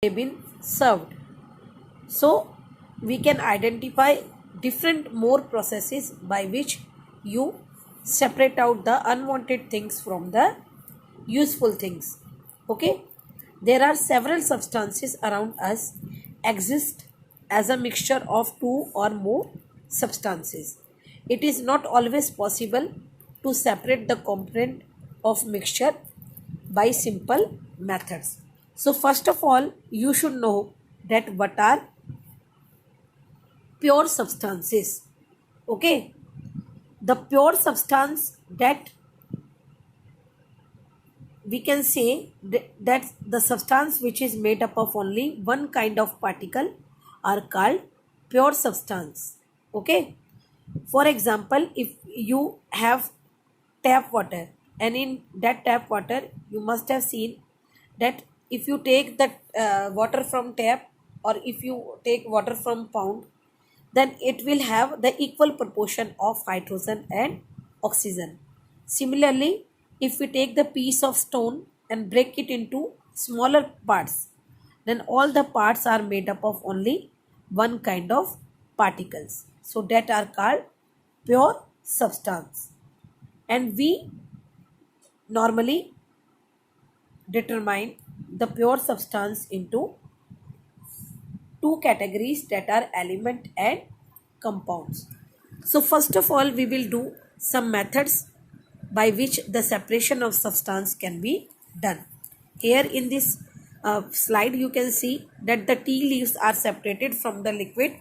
they've been served. So we can identify different more processes by which you separate out the unwanted things from the useful things. Okay, there are several substances around us exist as a mixture of two or more substances. It is not always possible to separate the component of mixture by simple methods. So first of all, you should know that what are pure substances. Okay, the pure substance that we can say that the substance which is made up of only one kind of particle are called pure substance. Okay, for example, if you have tap water, and in that tap water you must have seen that if you take the water from tap, or if you take water from pond, then it will have the equal proportion of hydrogen and oxygen. Similarly, if we take the piece of stone and break it into smaller parts, then all the parts are made up of only one kind of particles. So that are called pure substance. And we normally determine the pure substance into two categories, that are element and compounds. So first of all, we will do some methods by which the separation of substance can be done. Here in this slide you can see that the tea leaves are separated from the liquid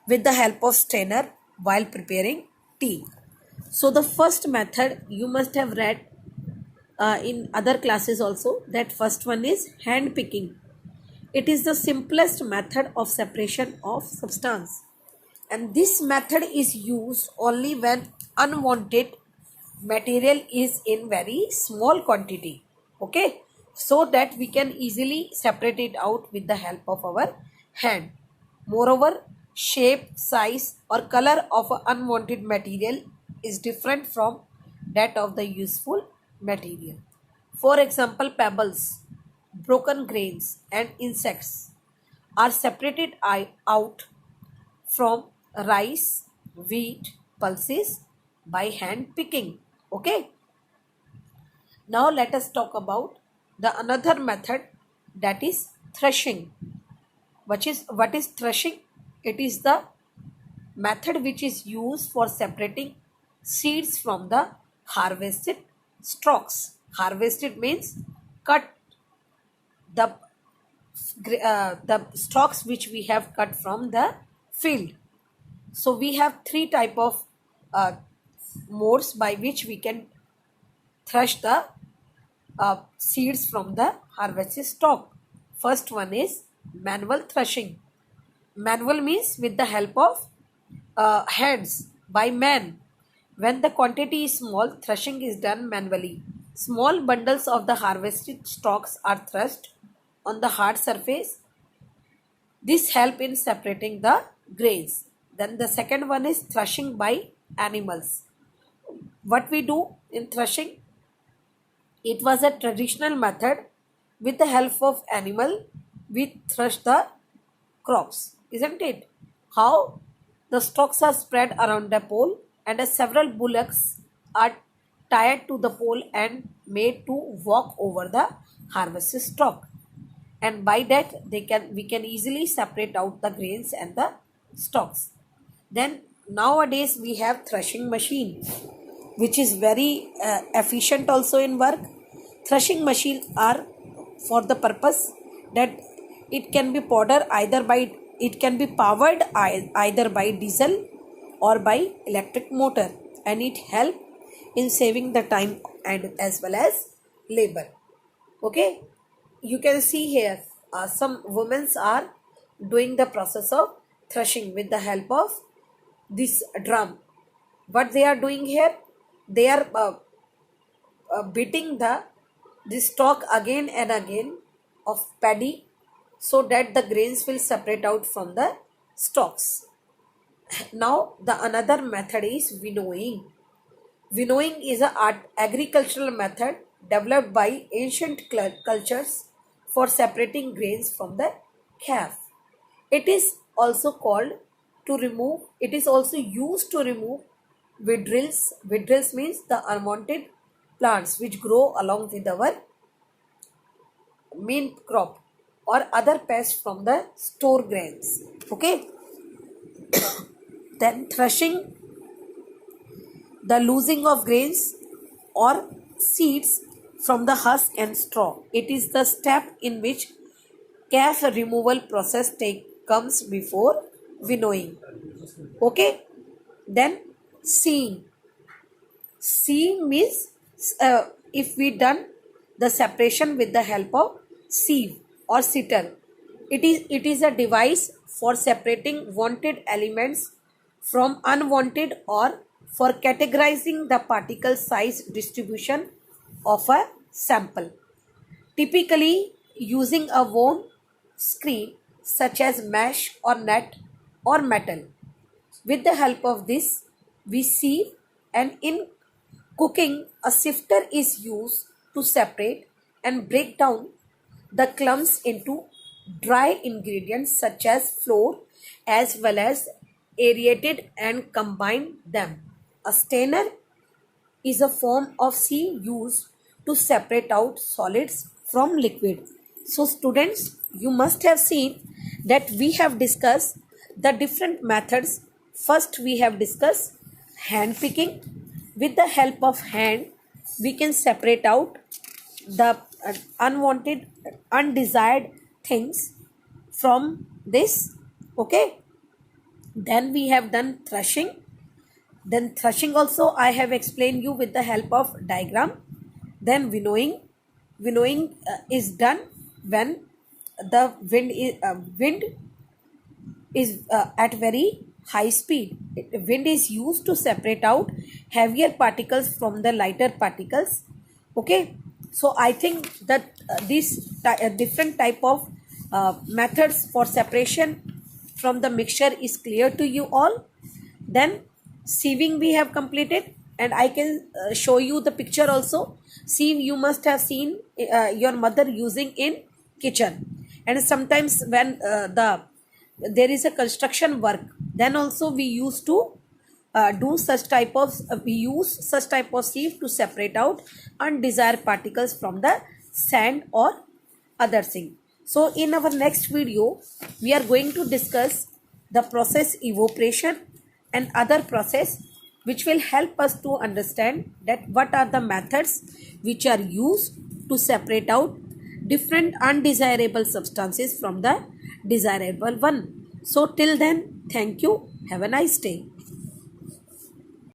with the help of strainer while preparing tea. So the first method you must have read in other classes also, that first one is hand picking. It is the simplest method of separation of substance, and this method is used only when unwanted material is in very small quantity. Okay, so that we can easily separate it out with the help of our hand. Moreover, shape, size or color of an unwanted material is different from that of the useful material. For example, pebbles, broken grains and insects are separated out from rice, wheat, pulses by hand picking. Okay, now let us talk about the another method, that is threshing. What is threshing? It is the method which is used for separating seeds from the harvested stalks. Harvested means cut the the stalks which we have cut from the field. So we have three type of uh, modes by which we can thresh the seeds from the harvested stalk. First one is manual threshing. Manual means with the help of hands by man. When the quantity is small, threshing is done manually. Small bundles of the harvested stalks are threshed on the hard surface. This help in separating the grains. Then the second one is threshing by animals. What we do in threshing, it was a traditional method. With the help of animal, we thresh the crops, isn't it? How? The stalks are spread around the pole, and several bullocks are tied to the pole and made to walk over the harvested stalk. And by that we can easily separate out the grains and the stalks. Then nowadays we have threshing machine, which is very efficient also in work. Threshing machine are for the purpose that it can be powered either by diesel or by electric motor, and it help in saving the time and as well as labor. Okay, you can see here some women are doing the process of threshing with the help of this drum. What they are doing here, they are beating the stalk again and again of paddy, so that the grains will separate out from the stalks. Now the another method is winnowing. Winnowing is a agricultural method developed by ancient cultures for separating grains from the chaff. It is also called to remove, it is also used to remove weedrills. Weedrills means the unwanted plants which grow along with our main crop or other pests from the store grains. Okay. Then threshing, the losing of grains or seeds from the husk and straw. It is the step in which chaff removal process comes before winnowing. Okay. Then seeing. Seeing means if we done the separation with the help of sieve or sitter. It is a device for separating wanted elements from unwanted or for categorizing the particle size distribution of a sample. Typically using a worn screen such as mesh or net or metal. With the help of this, we sieve, and in cooking, a sifter is used to separate and break down the clumps into dry ingredients such as flour as well as aerated and combine them. A strainer is a form of sieve used to separate out solids from liquid. So students, you must have seen that we have discussed the different methods. First we have discussed hand picking. With the help of hand, we can separate out the unwanted, undesired things from this. Okay. Then we have done threshing. Then threshing also I have explained you with the help of diagram. Then winnowing. Winnowing is done when the wind is at very high speed. Wind is used to separate out heavier particles from the lighter particles. Okay. So I think that these different type of methods for separation from the mixture is clear to you all. Then sieving we have completed, and I can show you the picture also. Sieve you must have seen your mother using in kitchen, and sometimes when there is a construction work, then also we used to use such type of sieve to separate out undesired particles from the sand or other thing. So in our next video, we are going to discuss the process evaporation and other process which will help us to understand that what are the methods which are used to separate out different undesirable substances from the desirable one. So till then, thank you. Have a nice day.